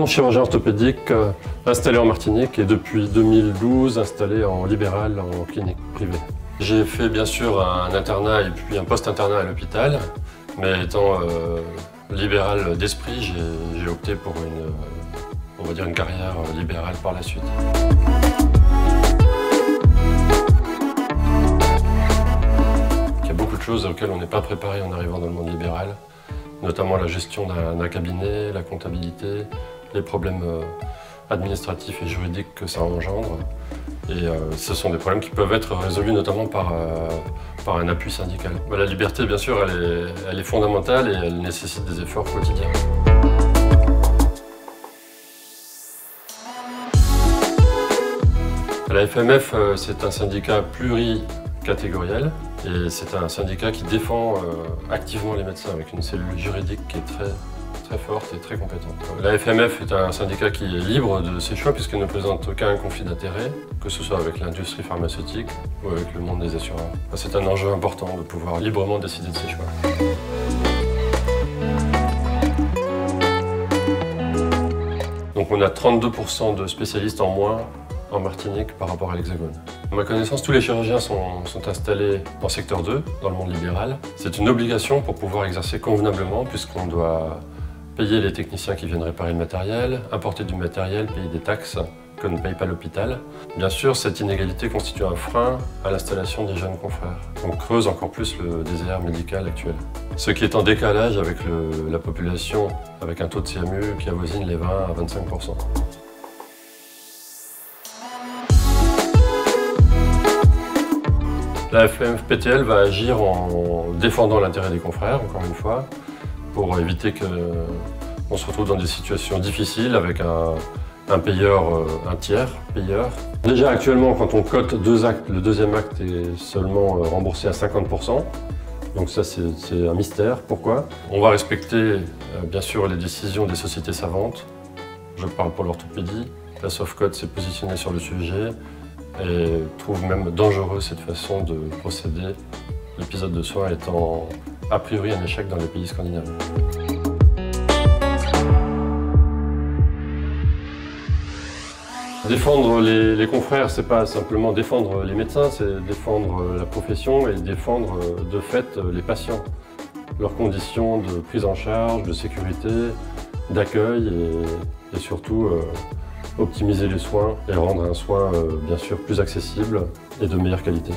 actuellement chirurgien orthopédique installé en Martinique et depuis 2012 installé en libéral en clinique privée. J'ai fait bien sûr un internat et puis un post-internat à l'hôpital, mais étant libéral d'esprit, j'ai opté pour on va dire une carrière libérale par la suite. Il y a beaucoup de choses auxquelles on n'est pas préparé en arrivant dans le monde libéral, notamment la gestion d'un cabinet, la comptabilité, les problèmes administratifs et juridiques que ça engendre. Et ce sont des problèmes qui peuvent être résolus notamment par un appui syndical. La liberté, bien sûr, elle est fondamentale et elle nécessite des efforts quotidiens. La FMF, c'est un syndicat pluricatégoriel et c'est un syndicat qui défend activement les médecins avec une cellule juridique qui est très forte et très compétente. La FMF est un syndicat qui est libre de ses choix puisqu'il ne présente aucun conflit d'intérêt, que ce soit avec l'industrie pharmaceutique ou avec le monde des assureurs. C'est un enjeu important de pouvoir librement décider de ses choix. Donc on a 32% de spécialistes en moins en Martinique par rapport à l'Hexagone. À ma connaissance, tous les chirurgiens sont installés en secteur 2, dans le monde libéral. C'est une obligation pour pouvoir exercer convenablement puisqu'on doit payer les techniciens qui viennent réparer le matériel, importer du matériel, payer des taxes que ne paye pas l'hôpital. Bien sûr, cette inégalité constitue un frein à l'installation des jeunes confrères. On creuse encore plus le désert médical actuel. Ce qui est en décalage avec la population, avec un taux de CMU qui avoisine les 20 à 25%. La FMFPTL va agir en défendant l'intérêt des confrères, encore une fois, pour éviter qu'on se retrouve dans des situations difficiles avec un payeur, un tiers payeur. Déjà actuellement, quand on cote 2 actes, le deuxième acte est seulement remboursé à 50%. Donc ça, c'est un mystère. Pourquoi? On va respecter, bien sûr, les décisions des sociétés savantes. Je parle pour l'orthopédie. La Sofcode s'est positionnée sur le sujet et trouve même dangereux cette façon de procéder, l'épisode de soins étant a priori un échec dans les pays scandinaves. Défendre les confrères, c'est pas simplement défendre les médecins, c'est défendre la profession et défendre de fait les patients, leurs conditions de prise en charge, de sécurité, d'accueil et surtout optimiser les soins et rendre un soin bien sûr plus accessible et de meilleure qualité.